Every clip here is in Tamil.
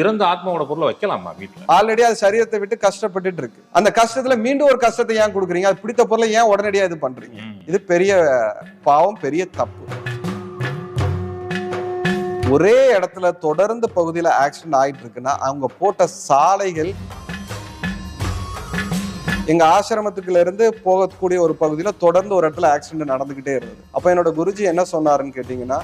இறந்த ஆத்மாவோட பொருளை வைக்கலாமா வீட்டுல? ஆல்ரெடி அது சரீரத்தை விட்டு கஷ்டப்பட்டுட்டு இருக்கு. அந்த கஷ்டத்துல மீண்டும் ஒரு கஷ்டத்தை ஏன் கொடுக்குறீங்க? அது பிடித்த பொருளை ஏன் உடனடியா இது பண்றீங்க? இது பெரிய பாவம், பெரிய தப்பு. ஒரே இடத்துல தொடர்ந்து பகுதியில ஆக்சிடென்ட் ஆயிட்டு இருக்குன்னா அவங்க போட்ட சாலைகள், எங்க ஆசிரமத்துக்குள்ள இருந்து போகக்கூடிய ஒரு பகுதியில தொடர்ந்து ஒரு இடத்துல ஆக்சிடென்ட் நடந்துகிட்டே இருந்தது. அப்ப என்னோட குருஜி என்ன சொன்னாருன்னு கேட்டீங்கன்னா,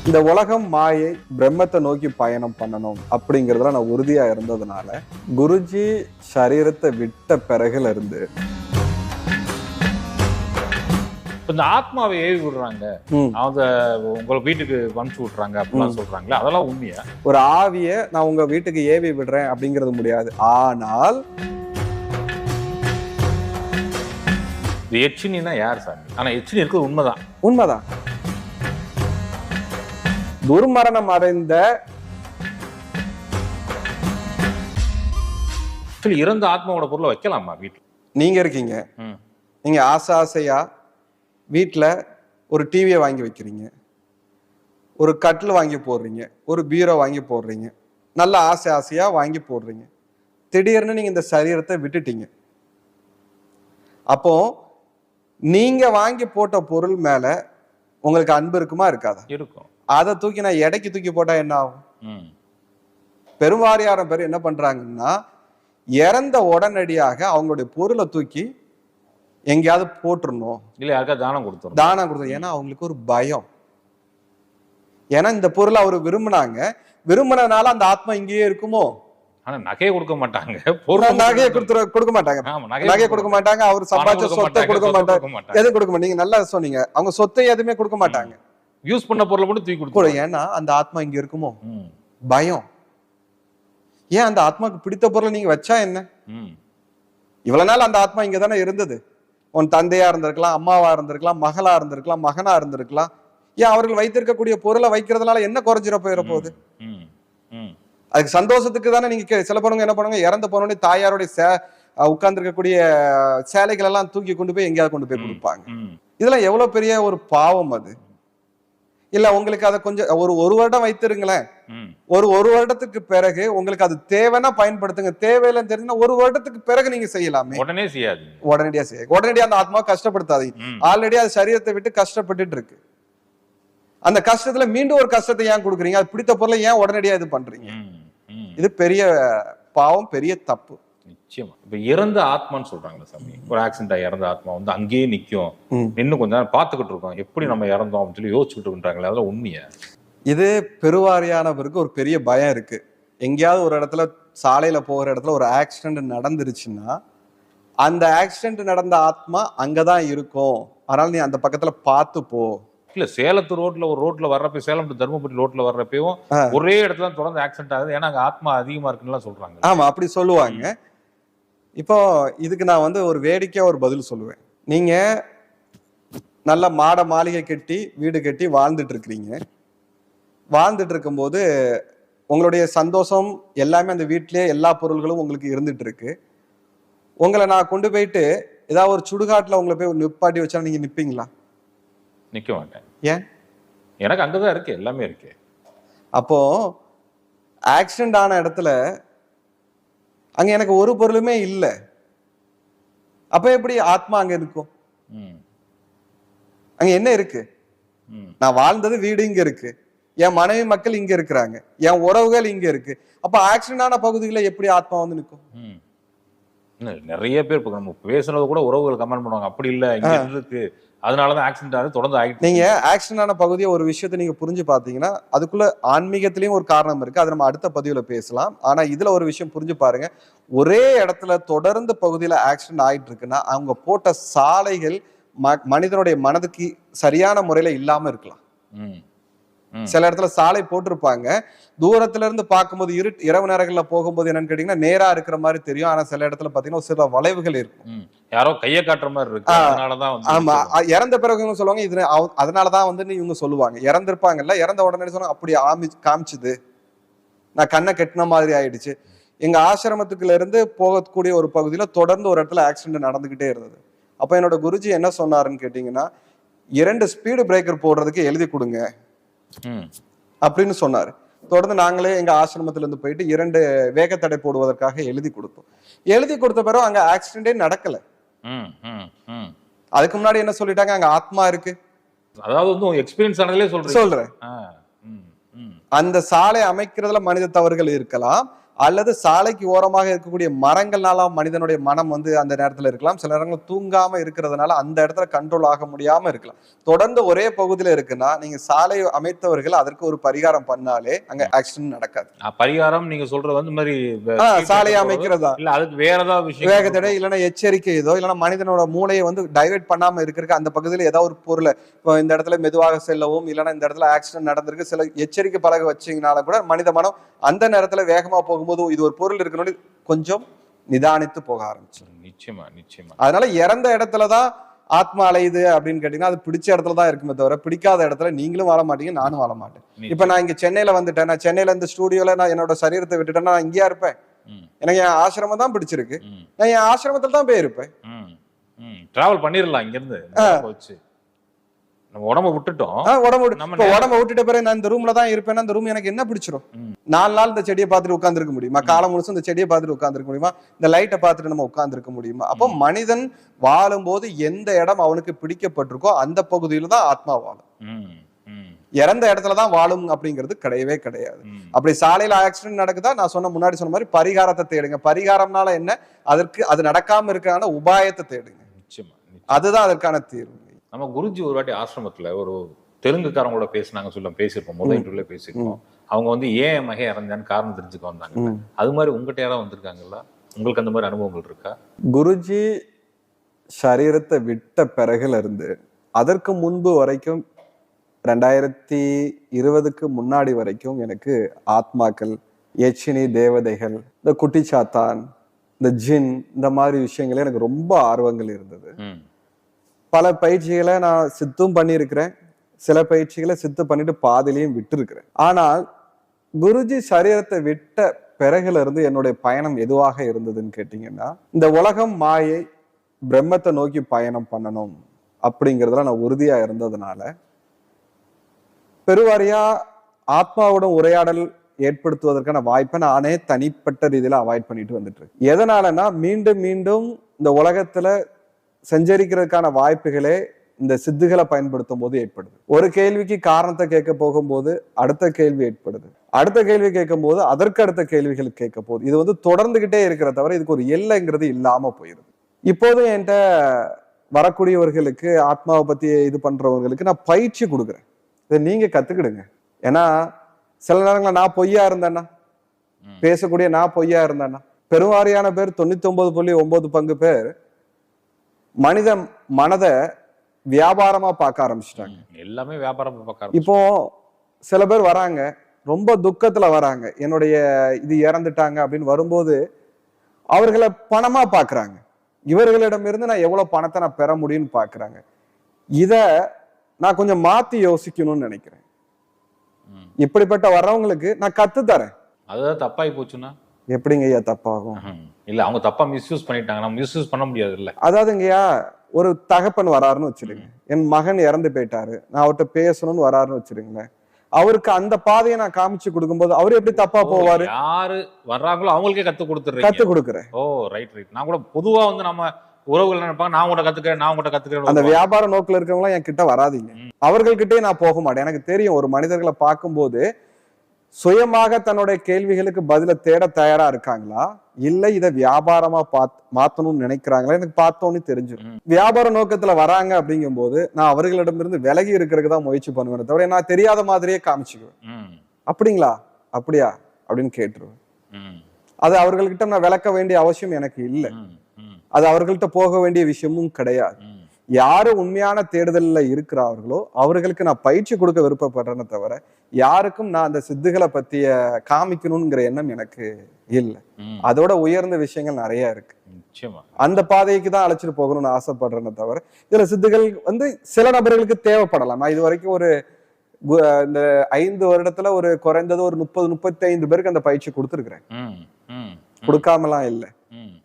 இந்த உலகம் மாயை, பிரம்மத்தை நோக்கி பயணம் பண்ணணும் அப்படிங்கறதுல நான் உறுதியா இருந்ததுனால குருஜி சரீரத்தை விட்ட பிறகுல இருந்து இந்த ஆத்மாவை ஏவி விடுறாங்க, அவங்க உங்க வீட்டுக்கு அனுப்பிச்சு விட்டுறாங்க அப்படிலாம் சொல்றாங்களே, அதெல்லாம் உண்மையா? ஒரு ஆவிய நான் உங்க வீட்டுக்கு ஏவி விடுறேன் அப்படிங்கிறது முடியாது. ஆனால் எச்சினா யார் சாமி? ஆனா எச்சினி இருக்கிறது உண்மைதான். உண்மைதான். துர்மரணம் அடைந்த இறந்த ஆத்மாவோட பொருளை வைக்கலாமா வீட்டுல? நீங்க இருக்கீங்க, நீங்க ஆசை ஆசையா வீட்டுல ஒரு டிவியை வாங்கி வைக்கிறீங்க, ஒரு கட்டில் வாங்கி போடுறீங்க, ஒரு பீரோ வாங்கி போடுறீங்க, நல்ல ஆசை ஆசையா வாங்கி போடுறீங்க. திடீர்னு நீங்க இந்த சரீரத்தை விட்டுட்டீங்க. அப்போ நீங்க வாங்கி போட்ட பொருள் மேல உங்களுக்கு அன்பு இருக்குமா இருக்காதா? இருக்கும். அதை தூக்கி நான் எடைக்கு தூக்கி போட்டா என்ன ஆகும்? பெருவாரியான பேர் என்ன பண்றாங்கன்னா, இறந்த உடனடியாக அவங்களுடைய பொருளை தூக்கி எங்கேயாவது போட்டுருணும், இல்ல யாருக்காவது தானம் கொடுத்துரும். தானம் கொடுத்தோம். ஏன்னா அவங்களுக்கு ஒரு பயம். ஏன்னா இந்த பொருளை அவரு விரும்பினாங்க, விரும்பினதுனால அந்த ஆத்மா இங்கேயே இருக்குமோ. ஆனா நகையை கொடுக்க மாட்டாங்க, நகையை கொடுக்க மாட்டாங்க, நகையை கொடுக்க மாட்டாங்க, அவர் சம்பாதிச்ச சொத்தை கொடுக்க மாட்டாங்க, எதுவும் கொடுக்க மாட்டாங்க. நீங்க நல்லா சொன்னீங்க, அவங்க சொத்தை எதுவுமே கொடுக்க மாட்டாங்க, யூஸ் பண்ண பொருளை மட்டும் தூக்கி கொடுக்கும். ஏன்னா அந்த ஆத்மா இங்க இருக்குமோ, பயம். ஏன் அந்த ஆத்மாக்கு பிடித்த பொருளை நீங்க வச்சா என்ன? இவ்வளவு நாள் அந்த ஆத்மா இங்க தானே இருந்தது. உன் தந்தையா இருந்திருக்கலாம், அம்மாவா இருந்திருக்கலாம், மகளா இருந்திருக்கலாம், மகனா இருந்திருக்கலாம். ஏன் அவர்கள் வைத்திருக்கக்கூடிய பொருளை வைக்கிறதுனால என்ன குறைஞ்சிட போயிட போகுது? அதுக்கு சந்தோஷத்துக்கு தானே. நீங்க சில பொண்ணுங்க என்ன பண்ணுவாங்க, இறந்து போனோடனே தாயாருடைய உட்கார்ந்து இருக்கக்கூடிய சேலைகள் எல்லாம் தூக்கி கொண்டு போய் எங்கேயாவது கொண்டு போய் கொடுப்பாங்க. இதெல்லாம் எவ்வளவு பெரிய ஒரு பாவம் அது. இல்ல உங்களுக்கு அதை கொஞ்சம் ஒரு வருடம் வைத்திருங்களேன், ஒரு வருடத்துக்கு பிறகு உங்களுக்கு அது தேவைன்னா பயன்படுத்துங்க, தேவையில்லைன்னு தெரிஞ்சுன்னா ஒரு வருடத்துக்கு பிறகு நீங்க செய்யலாமே. உடனே செய்யாது, உடனடியா செய்ய, உடனடியா அந்த ஆத்மா கஷ்டப்படுத்தாதீங்க. ஆல்ரெடி அது சரீரத்தை விட்டு கஷ்டப்பட்டுட்டு இருக்கு. அந்த கஷ்டத்துல மீண்டும் ஒரு கஷ்டத்தை ஏன் கொடுக்குறீங்க? அது பிடித்த பொருளை ஏன் உடனடியா இது பண்றீங்க? இது பெரிய பாவம், பெரிய தப்பு. நிச்சயமா. இப்ப இறந்த ஆத்மான்னு சொல்றாங்களா சாமி, ஒரு ஆக்சிடென்ட் இறந்த ஆத்மா வந்து அங்கேயே நிக்கும், இன்னும் கொஞ்ச நேரம் பாத்துக்கிட்டு இருக்கோம், எப்படி நம்ம இறந்தோம் அப்படின்னு சொல்லி யோசிச்சுட்டு இருக்காங்களே, அதெல்லாம் உண்மையா? இது பெருவாரியானவருக்கு ஒரு பெரிய பயம் இருக்கு. எங்கேயாவது ஒரு இடத்துல சாலையில போகிற இடத்துல ஒரு ஆக்சிடென்ட் நடந்துருச்சுன்னா அந்த ஆக்சிடென்ட் நடந்த ஆத்மா அங்கதான் இருக்கும், அதனால நீ அந்த பக்கத்துல பார்த்து போ. இல்ல சேலத்து ரோட்ல ஒரு ரோட்ல வர்றப்ப, சேலம் டு தர்மபுரி ரோட்ல வர்றப்பயும் ஒரே இடத்துல தொடர்ந்து ஆக்சிடென்ட் ஆகுது, ஏன்னா அங்க ஆத்மா அதிகமா இருக்குன்னு சொல்றாங்க. ஆமா, அப்படி சொல்லுவாங்க. இப்போ இதுக்கு நான் வந்து ஒரு வேடிக்கையா ஒரு பதில் சொல்லுவேன். நீங்க நல்ல மாட மாளிகை கட்டி வீடு கட்டி வாழ்ந்துட்டு இருக்கிறீங்க. வாழ்ந்துட்டு இருக்கும்போது உங்களுடைய சந்தோஷம் எல்லாமே அந்த வீட்டிலேயே எல்லா பொருள்களும் உங்களுக்கு இருந்துட்டு இருக்கு. உங்களை நான் கொண்டு போயிட்டு ஏதாவது ஒரு சுடுகாட்டுல உங்களை போய் நிப்பாட்டி வச்சா நீங்க நிப்பீங்களா? நிக்க மாட்டேன். ஏன்? எனக்கு அங்கதான் இருக்கு, எல்லாமே இருக்கு. அப்போ ஆக்சிடென்ட் ஆன இடத்துல அங்க எனக்கு ஒரு பொருளுமே இல்லை, அப்ப எப்படி ஆத்மா அங்க இருக்கும்? அங்க என்ன இருக்கு? நான் வாழ்ந்தது வீடு இங்க இருக்கு, என் மனைவி மக்கள் இங்க இருக்கிறாங்க, என் உறவுகள் இங்க இருக்கு. அப்ப ஆக்சிடென்ட் ஆன பகுதிகளை எப்படி ஆத்மா வந்து நிற்கும்? நிறைய பேர் நம்ம பேசுனது கூட உறவுகள் கமெண்ட் பண்ணுவாங்க, அப்படி இல்ல இங்க இருக்கு, அதனாலதான் ஆக்சிடென்ட் ஆகுது, தொடர்ந்து ஆகிட்டு. நீங்க ஆக்சிடென்ட் ஆன பகுதியை ஒரு விஷயத்தை நீங்க புரிஞ்சு பாத்தீங்கன்னா அதுக்குள்ள ஆன்மீகத்திலயும் ஒரு காரணம் இருக்கு, அது நம்ம அடுத்த பதிவுல பேசலாம். ஆனா இதுல ஒரு விஷயம் புரிஞ்சு பாருங்க, ஒரே இடத்துல தொடர்ந்து பகுதியில ஆக்சிடென்ட் ஆயிட்டு இருக்குன்னா அவங்க போட்ட சாலைகள் மனிதனுடைய மனதுக்கு சரியான முறையில இல்லாம இருக்கலாம். சில இடத்துல சாலை போட்டிருப்பாங்க, தூரத்துல இருந்து பார்க்கும்போது இரவு நேரங்கள்ல போகும்போது என்னன்னு கேட்டீங்கன்னா நேரா இருக்கிற மாதிரி தெரியும், ஆனா சில இடத்துல பாத்தீங்கன்னா சில வளைவுகள் இருக்கும், யாரோ கையை காட்டுற மாதிரி இருக்கு. ஆமா, இறந்த பிறகு சொல்லுவாங்க இது அதனாலதான் வந்து இவங்க சொல்லுவாங்க, இறந்திருப்பாங்கல்ல, இறந்த உடனே சொன்னாங்க அப்படி காமிச்சுது, நான் கண்ணை கட்டின மாதிரி ஆயிடுச்சு. எங்க ஆசிரமத்துக்குள்ள இருந்து போகக்கூடிய ஒரு பகுதியில தொடர்ந்து ஒரு இடத்துல ஆக்சிடென்ட் நடந்துகிட்டே இருந்தது. அப்ப என்னோட குருஜி என்ன சொன்னாருன்னு கேட்டீங்கன்னா, 2 ஸ்பீடு பிரேக்கர் போடுறதுக்கு எழுதி கொடுங்க அப்படின்னு சொன்னாரு. தொடர்ந்து நாங்களே எங்க ஆசிரமத்துல இருந்து போயிட்டு 2 வேகத்தடை போடுவதற்காக எழுதி கொடுத்தோம். எழுதி கொடுத்த பிறகு அங்க ஆக்சிடென்டே நடக்கல. ம், ம், ம். அதுக்கு முன்னாடி என்ன சொல்லிட்டாங்க, அங்க ஆத்மா இருக்கு. அதாவது வந்து எக்ஸ்பீரியன்ஸ் ஆனதுலயே சொல்றீங்க. சொல்றேன், ஆ, ம், ம். அந்த சாலை அமைக்கிறதுல மனித தவறுகள் இருக்கலாம், அல்லது சாலைக்கு ஓரமாக இருக்கக்கூடிய மரங்கள்னால மனிதனுடைய மனம் வந்து அந்த நேரத்துல இருக்கலாம். சில நேரங்கள் தூங்காம இருக்கிறதுனால அந்த இடத்துல கண்ட்ரோல் ஆக முடியாம இருக்கலாம். தொடர்ந்து ஒரே பகுதியில இருக்குன்னா நீங்க சாலை அமைத்தவர்கள் அதற்கு ஒரு பரிகாரம் பண்ணாலே அங்க ஆக்சிடென்ட் நடக்காது. பரிகாரம் நீங்க சொல்றது வந்து இந்த மாதிரி சாலையை அமைக்கிறதா, இல்ல அதுக்கு வேற ஏதாவது விஷயம் வேகத்தடை இல்லைன்னா எச்சரிக்கை ஏதோ, இல்லைன்னா மனிதனோட மூளையை வந்து டைவர்ட் பண்ணாம இருக்கிறதுக்கு அந்த பகுதியில ஏதாவது ஒரு பொருளை, இப்போ இந்த இடத்துல மெதுவாக செல்லவும், இல்லைன்னா இந்த இடத்துல ஆக்சிடென்ட் நடந்திருக்கு, சில எச்சரிக்கை பலகை வச்சீங்கனால கூட மனித மனம் அந்த நேரத்துல வேகமா போகும்போது இது ஒரு பொருள் இருக்கணும்னு கொஞ்சம் நிதானித்து போக ஆரம்பிச்சிடும். நிச்சயமா, நிச்சயமா. அதனால இறந்த இடத்துலதான் ஆத்மா அலையுது அப்படின்னு கேட்டீங்கன்னா அது பிடிச்ச இடத்துலதான் இருக்குமே தவிர பிடிக்காத இடத்துல நீங்களும் வாழ மாட்டீங்க, நானும் வாழ மாட்டேன். இப்ப நான் இங்க சென்னையில வந்துட்டேன், நான் சென்னையில இந்த ஸ்டூடியோல நான் என்னோட சரீரத்தை விட்டுட்டேன்னா நான் இங்கேயா இருப்பேன்? எனக்கு என் ஆசிரமம் தான் பிடிச்சிருக்கு, நான் என் ஆசிரமத்துல தான் போயிருப்பேன். டிராவல் பண்ணிடலாம் இங்க இருந்து போச்சு. நம்ம உடம்ப விட்டுட்டோம், உடம்ப விட்டுட்ட பிறகு நான் இந்த ரூம்ல தான் இருப்பேன். அந்த ரூம் எனக்கு என்ன பிடிச்சிரும்? 4 நாள் இந்த செடியை பார்த்துட்டு உட்கார்ந்துருக்க முடியுமா? காலம் முழுசும் இந்த செடியை பார்த்துட்டு உட்கார்ந்துருக்க முடியுமா? இந்த லைட்டை பார்த்துட்டு நம்ம உட்கார்ந்துருக்க முடியுமா? அப்போ மனிதன் வாழும்போது எந்த இடம் அவனுக்கு பிடிக்கப்பட்டிருக்கோ அந்த பகுதியில தான் ஆத்மா வாழும். இறந்த இடத்துலதான் வாழும் அப்படிங்கிறது கிடையவே கிடையாது. அப்படி சாலையில ஆக்சிடென்ட் நடக்குதா, நான் முன்னாடி சொன்ன மாதிரி பரிகாரத்தை தேடுங்க. பரிகாரம்னால என்ன, அதற்கு அது நடக்காம இருக்கான உபாயத்தை தேடுங்க. அதுதான் அதற்கான தீர்வு. நம்ம குருஜி ஒரு வாட்டி ஆசிரமத்துல ஒரு தெலுங்குக்காரங்களோட பேசியிருப்போம், முதல் இன்டர்வியூல பேசியிருப்போம். அவங்க வந்து ஏன் மகே இறந்தான்னு காரணம் தெரிஞ்சுக்க வந்தாங்க. அது மாதிரி உங்ககிட்ட யாராவது வந்திருக்காங்களா? உங்களுக்கு அந்த மாதிரி அனுபவங்கள் இருக்கா? குருஜி சரீரத்தை விட்ட பிறகுல இருந்து அதற்கு முன்பு வரைக்கும் 2020க்கு முன்னாடி வரைக்கும் எனக்கு ஆத்மாக்கள், யட்சினி தேவதைகள், இந்த குட்டிச்சாத்தான், இந்த ஜின், இந்த மாதிரி விஷயங்களே எனக்கு ரொம்ப ஆர்வங்கள் இருந்தது. பல பயிற்சிகளை நான் சித்தும் பண்ணியிருக்கிறேன், சில பயிற்சிகளை சித்து பண்ணிட்டு பாதிலையும் விட்டு இருக்கிறேன். ஆனால் குருஜி சரீரத்தை விட்ட பிறகுல இருந்து என்னுடைய பயணம் எதுவாக இருந்ததுன்னு கேட்டீங்கன்னா, இந்த உலகம் மாயை, பிரம்மத்தை நோக்கி பயணம் பண்ணணும் அப்படிங்கிறதுல நான் உறுதியா இருந்ததுனால பெருவாரியா ஆத்மாவுடன் உரையாடல் ஏற்படுத்துவதற்கான வாய்ப்பை நானே தனிப்பட்ட ரீதியில அவாய்ட் பண்ணிட்டு வந்துட்டு இருக்கேன். எதனாலன்னா மீண்டும் மீண்டும் இந்த உலகத்துல சஞ்சரிக்கிறதுக்கான வாய்ப்புகளே இந்த சித்துகளை பயன்படுத்தும் போது ஏற்படுது. ஒரு கேள்விக்கு காரணத்தை கேட்க போகும்போது அடுத்த கேள்வி ஏற்படுது, அடுத்த கேள்வி கேட்கும் போது அதற்கு அடுத்த கேள்விகள் கேட்க போகுது. இது வந்து தொடர்ந்துகிட்டே இருக்கிற தவிர இதுக்கு ஒரு எல்லைங்கிறது இல்லாம போயிருது. இப்போதும் என்கிட்ட வரக்கூடியவர்களுக்கு, ஆத்மாவை பத்தி இது பண்றவங்களுக்கு நான் பயிற்சி கொடுக்குறேன், இதை நீங்க கத்துக்கிடுங்க. ஏன்னா சில நேரங்களில் நான் பொய்யா இருந்தேன்னா, பேசக்கூடிய நான் பொய்யா இருந்தேன்னா, பெருவாரியான பேர் 99.9 பேர் மனித மனதை வியாபாரமா பார்க்க ஆரம்பிச்சிட்டாங்க. எல்லாமே வியாபாரமா பார்க்க. இப்போ சில பேர் வராங்க, ரொம்ப துக்கத்துல வராங்க, என்னுடைய இது இறந்துட்டாங்க அப்படின்னு வரும்போது அவர்களை பணமா பாக்குறாங்க. இவர்களிடமிருந்து நான் எவ்வளவு பணத்தை நான் பெற முடியும்னு பாக்குறாங்க. இத நான் கொஞ்சம் மாத்தி யோசிக்கணும்னு நினைக்கிறேன். இப்படிப்பட்ட வர்றவங்களுக்கு நான் கத்து தரேன். அதுதான் தப்பாகி போச்சுன்னா எப்படிங்க ஐயா தப்பாகும்? இல்ல அவங்க தப்பா மிஸ்யூஸ் பண்ணிட்டாங்க, நம்ம மிஸ்யூஸ் பண்ண முடியாது இல்ல. அதாவதுங்கய்யா, ஒரு தகப்பன் வராருன்னு வச்சிருங்க, என் மகன் இறந்து போயிட்டாரு, நான் அவர்கிட்ட பேசணும்னு வராருன்னு வச்சிருங்களேன். அவருக்கு அந்த பாதையை நான் காமிச்சு கொடுக்கும்போது அவரு எப்படி தப்பா போவாரு? யாரு வர்றாங்களோ அவங்களுக்கே கத்து கொடுக்குறேன். ஓ ரைட் ரைட். நான் கூட பொதுவா வந்து நம்ம உறவுகள் நினைப்பாங்க, நான் உங்கள்கிட்ட கத்துக்கிறேன். அந்த வியாபார நோக்கில் இருக்கவங்களாம் என் கிட்ட வராதிங்க, அவர்கள்கிட்டே நான் போக மாட்டேன். எனக்கு தெரியும், ஒரு மனிதர்களை பார்க்கும்போது சுயமாக தன்னுடைய கேள்விகளுக்கு பதில தேட தயாரா இருக்காங்களா, இல்ல இதை வியாபாரமா மாத்தணும்னு நினைக்கிறாங்களா, எனக்கு பார்த்தோன்னு தெரிஞ்சிடும். வியாபார நோக்கத்துல வராங்க அப்படிங்கும் போது நான் அவர்களிடமிருந்து விலகி இருக்கிறதுக்கு தான் முயற்சி பண்ணுவேன் தவிர நான் தெரியாத மாதிரியே காமிச்சுக்குவேன். அப்படிங்களா, அப்படியா அப்படின்னு கேட்டுருவேன். அது அவர்கள்கிட்ட நான் விளக்க வேண்டிய அவசியம் எனக்கு இல்லை, அது அவர்கள்ட்ட போக வேண்டிய விஷயமும் கிடையாது. யாரு உண்மையான தேடுதல்ல இருக்கிறார்களோ அவர்களுக்கு நான் பயிற்சி கொடுக்க விருப்பப்படுறேன்னு தவிர யாருக்கும் நான் அந்த சித்துகளை பத்திய காமிக்கணுங்கிற எண்ணம் எனக்கு இல்லை. அதோட உயர்ந்த விஷயங்கள் நிறைய இருக்கு, அந்த பாதைக்கு தான் அழைச்சிட்டு போகணும்னு ஆசைப்படுறேன்னு தவிர இதுல சித்துகள் வந்து சில நபர்களுக்கு தேவைப்படலாம். நான் இது வரைக்கும் ஒரு இந்த 5 வருடத்துல ஒரு குறைந்தது ஒரு 30-35 பேருக்கு அந்த பயிற்சி கொடுத்துருக்கிறேன், கொடுக்காமலாம் இல்லை,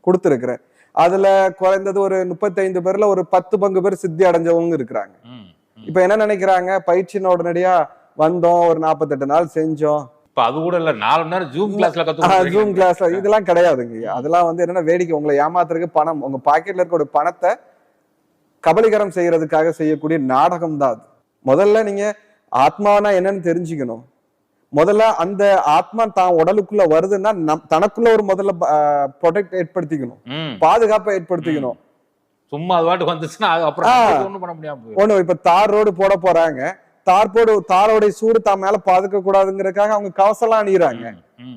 கொடுத்துருக்கிறேன். அதுல குறைந்தது ஒரு 35 பேர்ல ஒரு 10 பங்கு பேர் சித்தி அடைஞ்சவங்க இருக்கிறாங்க. இப்ப என்ன நினைக்கிறாங்க, பயிற்சின உடனடியா வந்தோம், ஒரு 48 நாள் செஞ்சோம், இப்ப அது கூட இல்ல 4 மணி நேரம் ஜூம் கிளாஸ்ல ஜூம் கிளாஸ்ல இதெல்லாம் கிடையாதுங்க. அதெல்லாம் வந்து என்னன்னா வேடிக்கை, உங்களை ஏமாத்துறதுக்கு பணம், உங்க பாக்கெட்ல இருக்க பணத்தை கபலீகரம் செய்யறதுக்காக செய்யக்கூடிய நாடகம் தான் அது. முதல்ல நீங்க ஆத்மானா என்னன்னு தெரிஞ்சுக்கணும். முதல்ல அந்த ஆத்மா தான் உடலுக்குள்ள வருதுன்னா தனக்குள்ள ஒரு முதல்ல ப்ரொடெக்ட் ஏற்படுத்திக்கணும், பாதுகாப்பை ஏற்படுத்திக்கணும். சும்மா அது வாட்டு வந்துச்சுன்னா அப்புறம் ஒண்ணும் பண்ண முடியாம ஒண்ணு. இப்ப தார் ரோடு போட போறாங்க, தாரோட சூடு தான் மேல பாதுக்க கூடாதுங்கிறதுக்காக அவங்க கவசம் அணியிறாங்க.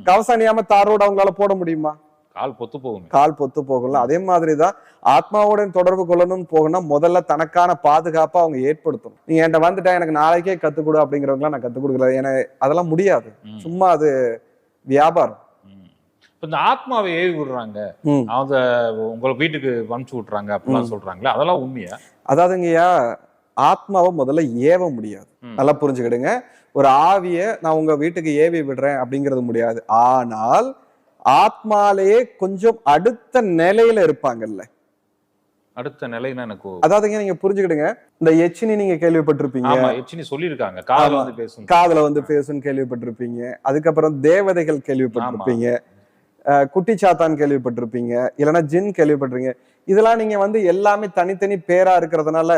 கவசம் அணியாம தார் ரோடு அவங்களால போட முடியுமா? கால் பொத்து போகும், கால் பொத்து போகலாம். அதே மாதிரிதான் ஆத்மாவோட தொடர்பு கொள்ளணும்னு போகணும், முதல்ல தனக்கான பாதுகாப்பா அவங்க ஏற்படுத்தணும். நீங்க என்கிட்ட வந்துட்டா எனக்கு நாளைக்கே கத்துக்கொடு அப்படிங்கிறவங்களாம் நான் கத்துக் கொடுக்கல, ஏன்னா அதெல்லாம் முடியாது. சும்மா அது வியாபாரம். இந்த ஆத்மாவை ஏவி விடுறாங்க, அவங்க உங்களை வீட்டுக்கு அனுப்பிச்சு விட்டுறாங்க அப்படிலாம் சொல்றாங்களே, அதெல்லாம் உண்மையா? அதாவதுங்கய்யா, ஆத்மாவை முதல்ல ஏவ முடியாது. நல்லா புரிஞ்சுக்கிடுங்க. ஒரு ஆவிய நான் உங்க வீட்டுக்கு ஏவி விடுறேன் அப்படிங்கிறது முடியாது. ஆனால் ஆத்மாலேயே கொஞ்சம் அடுத்த நிலையில இருப்பாங்கல்ல. அடுத்த நிலைன்னா எனக்கு அதாவதுங்க நீங்க புரிஞ்சுக்கிடுங்க, இந்த எச்சினி நீங்க கேள்விப்பட்டிருப்பீங்க. எச்சினி சொல்லியிருக்காங்க, காதுல வந்து பேசும், காதுல வந்து பேசும் கேள்விப்பட்டிருப்பீங்க. அதுக்கப்புறம் தேவதைகள் கேள்விப்பட்டிருப்பீங்க, குட்டி சாத்தான் கேள்விப்பட்டிருப்பீங்க, இல்லைன்னா ஜின் கேள்விப்பட்டிருப்பீங்க. இதெல்லாம் நீங்க வந்து எல்லாமே தனித்தனி பேரா இருக்கிறதுனால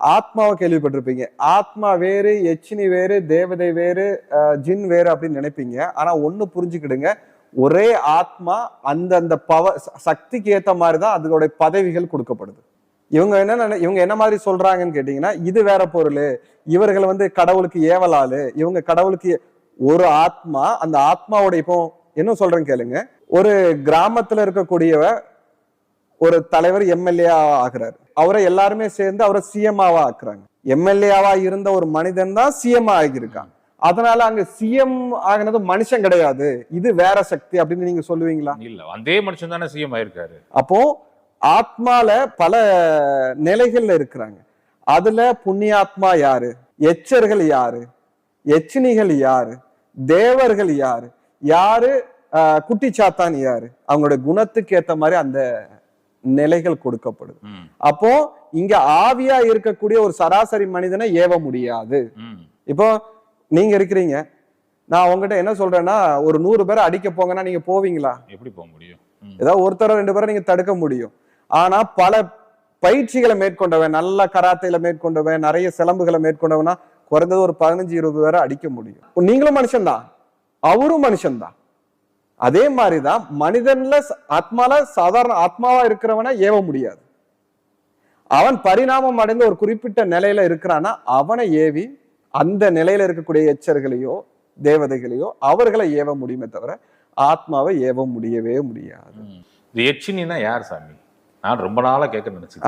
ஆத்மாவை கேள்விப்பட்டிருப்பீங்க. ஆத்மா வேறு, எச்சினி வேறு, தேவதை வேறு, ஜின் வேறு அப்படின்னு நினைப்பீங்க. ஆனா ஒண்ணு புரிஞ்சுக்கிடுங்க, ஒரே ஆத்மா. அந்த பவர் சக்திக்கு ஏத்த மாதிரிதான் அதோடைய பதவிகள் கொடுக்கப்படுது. இவங்க என்ன மாதிரி சொல்றாங்கன்னு கேட்டீங்கன்னா, இது வேற பொருள், இவர்கள் வந்து கடவுளுக்கு ஏவலாளு, இவங்க கடவுளுக்கு ஒரு ஆத்மா. அந்த ஆத்மாவோட இப்போ என்ன சொல்றேன்னு கேளுங்க. ஒரு கிராமத்துல இருக்கக்கூடியவ ஒரு தலைவர் எம்எல்ஏ ஆகுறாரு, அவரை எல்லாருமே சேர்ந்து அவரை சிஎம்ஆவா ஆக்குறாங்க. எம்எல்ஏவா இருந்த ஒரு மனிதன் தான் சிஎம் ஆகியிருக்காங்க. அதனால அங்க சிஎம் ஆகினது மனுஷன் கிடையாது, இது வேற சக்தி அப்படின்னு நீங்க சொல்லுவீங்களா? இல்ல, அதே மனுஷன் தானே சிஎம் ஆயிருக்காரு. அப்போ ஆத்மால பல நிலைகள்ல இருக்கிறாங்க. அதுல புண்ணியாத்மா யாரு, எச்சர்கள் யாரு, எச்சினிகள் யாரு, தேவர்கள் யாரு, யாரு குட்டி சாத்தான் யாரு, அவங்களோட குணத்துக்கு ஏத்த மாதிரி அந்த நிலைகள் கொடுக்கப்படுது. அப்போ இங்க ஆவியா இருக்கக்கூடிய ஒரு சராசரி மனிதனை ஏவ முடியாது. இப்போ நீங்க இருக்கிறீங்க, நான் உங்ககிட்ட என்ன சொல்றேன்னா, ஒரு 100 பேரை அடிக்க போங்கன்னா நீங்க போவீங்களா? எப்படி போக முடியும்? ஏதாவது ஒருத்தர 2 பேரை நீங்க தடுக்க முடியும். ஆனா பல பயிற்சிகளை மேற்கொண்டவன், நல்ல கராத்தையில மேற்கொண்டவன், நிறைய சிலம்புகளை மேற்கொண்டவனா குறைந்தது ஒரு 15-20 பேரை அடிக்க முடியும். நீங்களும் மனுஷன்தான், அவரும் மனுஷன்தான். அதே மாதிரிதான் மனிதன்ல ஆத்மால சாதாரண ஆத்மாவா இருக்கிறவனை ஏவ முடியாது. அவன் பரிணாமம் அடைந்த ஒரு குறிப்பிட்ட நிலையில இருக்கிறான்னா அவனை ஏவி அந்த நிலையில இருக்கக்கூடிய எச்சர்களையோ தேவதைகளையோ அவர்களை ஏவ முடியுமே தவிர ஆத்மாவை ஏவ முடியவே முடியாது. இந்த எச்சினா யார் சாமி? நான் ரொம்ப நாளா கேட்க நினைச்சேன்.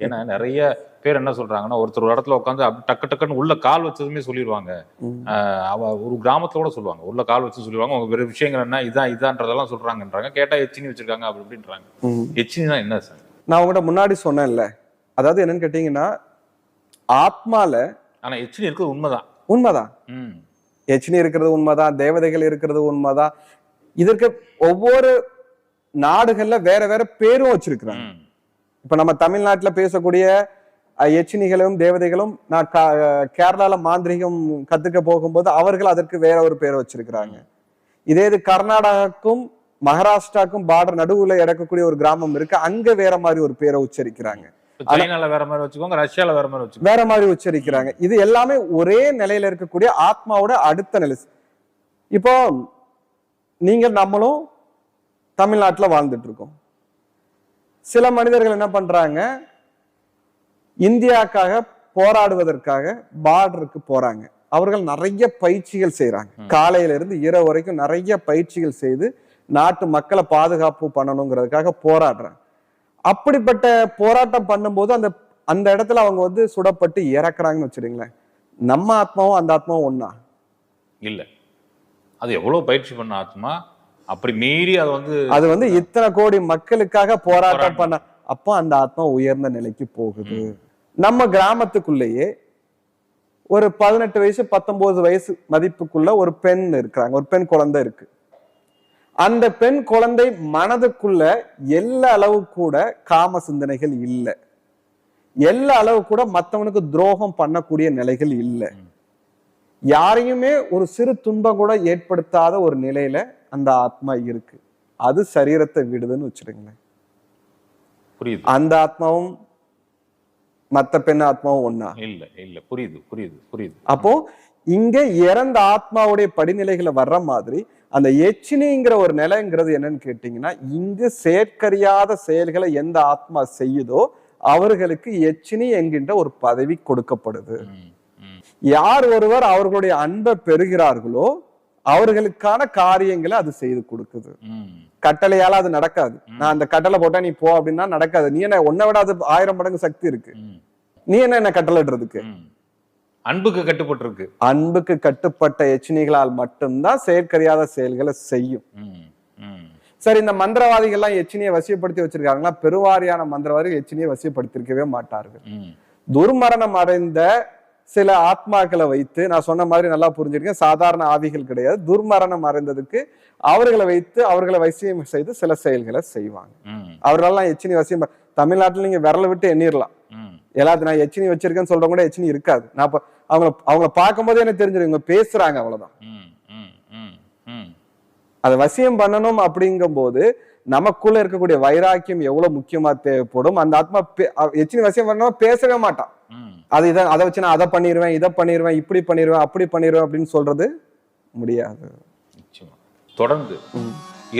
ஏன்னா நிறைய பேர் என்ன சொல்றாங்கன்னா, ஒருத்தர் ஒரு இடத்துல உட்காந்து டக்கு டக்குன்னு உள்ள கால் வச்சதுமே சொல்லிடுவாங்க. ஒரு கிராமத்துல கூட சொல்லுவாங்க, உள்ள கால் வச்சு சொல்லிடுவாங்க. அவங்க வேற விஷயங்கள் என்ன இதான்றதெல்லாம் சொல்றாங்கன்றாங்க. கேட்டா எச்சினி வச்சிருக்காங்க அப்படி அப்படின்றாங்க. எச்சினா என்ன சார்? நான் உங்கள்கிட்ட முன்னாடி சொன்னேன்ல, அதாவது என்னன்னு கேட்டீங்கன்னா, ஆத்மால ஆனா எச்சினி இருக்கிறது உண்மைதான். எச்சினி இருக்கிறது உண்மைதான், தேவதைகள் இருக்கிறது உண்மைதான். இதற்கு ஒவ்வொரு நாடுகள்ல வேற வேற பேரும் வச்சிருக்கிறாங்க. இப்ப நம்ம தமிழ்நாட்டுல பேசக்கூடிய எச்சினிகளும் தேவதைகளும், நான் கேரளால மாந்திரிகம் கத்துக்க போகும்போது அவர்கள் அதற்கு வேற ஒரு பேரை வச்சிருக்கிறாங்க. இதே இது கர்நாடகாக்கும் மகாராஷ்டிராக்கும் பார்டர் நடுவுல இடக்கக்கூடிய ஒரு கிராமம் இருக்கு, அங்க வேற மாதிரி ஒரு பேரை உச்சரிக்கிறாங்க. வேற மாதிரி வச்சுக்கோங்க, ரஷ்யால வேற மாதிரி உச்சரிக்கிறாங்க. இது எல்லாமே ஒரே நிலையில இருக்கக்கூடிய ஆத்மாவோட அடுத்த நிலை. இப்போ நீங்க நம்மளும் தமிழ்நாட்டுல வாழ்ந்துட்டு இருக்கோம். சில மனிதர்கள் என்ன பண்றாங்க, இந்தியாக்காக போராடுவதற்காக பார்டருக்கு போறாங்க. அவர்கள் நிறைய பயிற்சிகள் செய்யறாங்க. காலையில இருந்து இரவு வரைக்கும் நிறைய பயிற்சிகள் செய்து நாட்டு மக்களை பாதுகாப்பு பண்ணணுங்கிறதுக்காக போராடுறாங்க. அப்படிப்பட்ட போராட்டம் பண்ணும்போது அந்த இடத்துல அவங்க வந்து சுடப்பட்டு இறக்குறாங்கன்னு வச்சுருங்களேன். நம்ம ஆத்மாவும் அந்த ஆத்மாவும் ஒண்ணா இல்ல. அது எவ்வளவு பயிற்சி பண்ண ஆத்மா, அப்படி மீறி அது வந்து இத்தனை கோடி மக்களுக்காக போராட்டம் பண்ண, அப்போ அந்த ஆத்மா உயர்ந்த நிலைக்கு போகுது. நம்ம கிராமத்துக்குள்ளேயே ஒரு 18 வயசு 19 வயசு மதிப்புக்குள்ள ஒரு பெண் இருக்கிறாங்க, ஒரு பெண் குழந்தை இருக்கு. அந்த பெண் குழந்தை மனதுக்குள்ள எல்லா அளவு கூட காம சிந்தனைகள் இல்லை, எல்லா அளவு கூட மற்றவனுக்கு துரோகம் பண்ணக்கூடிய நிலைகள் இல்லை. யாரையுமே ஒரு சிறு துன்பம் கூட ஏற்படுத்தாத ஒரு நிலையில அந்த ஆத்மா இருக்கு. அது சரீரத்தை விடுதுன்னு வச்சுருங்களேன். புரியுது. அந்த ஆத்மாவும் மத்த பெண் ஆத்மாவும் ஒண்ணா? இல்ல இல்ல, புரியுது புரியுது புரியுது. அப்போ இங்க இறந்த ஆத்மாவுடைய படிநிலைகளை வர்ற மாதிரி அந்த எச்சினிங்கிற ஒரு நிலைங்கிறது என்னன்னு கேட்டீங்கன்னா, இங்கு செயற்கறியாத செயல்களை எந்த ஆத்மா செய்யுதோ அவர்களுக்கு எச்சினி என்கின்ற ஒரு பதவி கொடுக்கப்படுது. யார் ஒருவர் அவர்களுடைய அன்பை பெறுகிறார்களோ அவர்களுக்கான காரியங்களை அது செய்து கொடுக்குது. கட்டளையால அது நடக்காது. நான் அந்த கட்டளை போட்டா நீ போ அப்படின்னா நடக்காது. நீ என்ன, உன்னை விட அது 1000 மடங்கு சக்தி இருக்கு. நீ என்ன கட்டளைடுறதுக்கு? அன்புக்கு கட்டுப்பட்டு இருக்கு. அன்புக்கு கட்டுப்பட்ட எச்சினிகளால் மட்டும்தான் செயற்கறியாத செயல்களை செய்யும். சரி, இந்த மந்திரவாதிகள் எச்சினியை வசியப்படுத்தி வச்சிருக்காங்களா? பெருவாரியான மந்திரவாதிகள் எச்சினியை வசியப்படுத்திருக்கவே மாட்டார்கள். துர்மரணம் அடைந்த சில ஆத்மாக்களை வைத்து, நான் சொன்ன மாதிரி நல்லா புரிஞ்சிருக்கேன், சாதாரண ஆவிகள் கிடையாது, துர்மரணம் அடைந்ததுக்கு அவர்களை வைத்து அவர்களை வசியம் செய்து சில செயல்களை செய்வாங்க. அவர்களெல்லாம் எச்சினி வசியம். தமிழ்நாட்டில் நீங்க விரல விட்டு எண்ணிரலாம். எல்லாத்தையும் நான் எச்சினி வச்சிருக்கேன்னு சொல்றவங்க கூட எச்சினி இருக்காது. நான் அவங்கள பார்க்கும் போதே எனக்கு தெரிஞ்சிடும், இவங்க பேசுறாங்க, அவ்வளவுதான். அதை வசியம் பண்ணணும் அப்படிங்கும் போது நமக்குள்ள இருக்கக்கூடிய வைராக்கியம் எவ்வளவு முக்கியமா தேவைப்படும். அந்த ஆத்மா எச்சினி வசியம் பண்ணணும் பேசவே மாட்டான். அதை வச்சு நான் அதை பண்ணிடுவேன், இதை பண்ணிடுவேன், இப்படி பண்ணிடுவேன், அப்படி பண்ணிடுவேன் அப்படின்னு சொல்றது முடியாது. தொடர்ந்து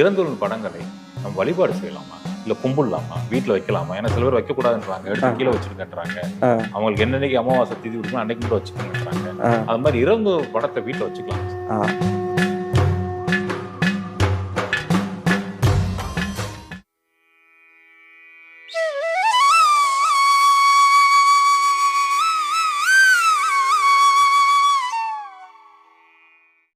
இறந்தோரின் படங்களை நம்ம வழிபாடு செய்யலாமா, இல்ல கும்பிடலாமா, வீட்டுல வைக்கலாமா? ஏன்னா சில பேர் வைக்க கூடாதுன்றாங்க, எடுத்து கீழே வச்சிருக்கன்றாங்க. அவங்களுக்கு என்னன்னைக்கு அமாவாசை திதி கொடுக்கணும் அன்னைக்கு மட்டும் வச்சுக்கணும்ன்றாங்க. அது மாதிரி இறந்தோர் படத்தை வீட்டுல வச்சுக்கலாம்.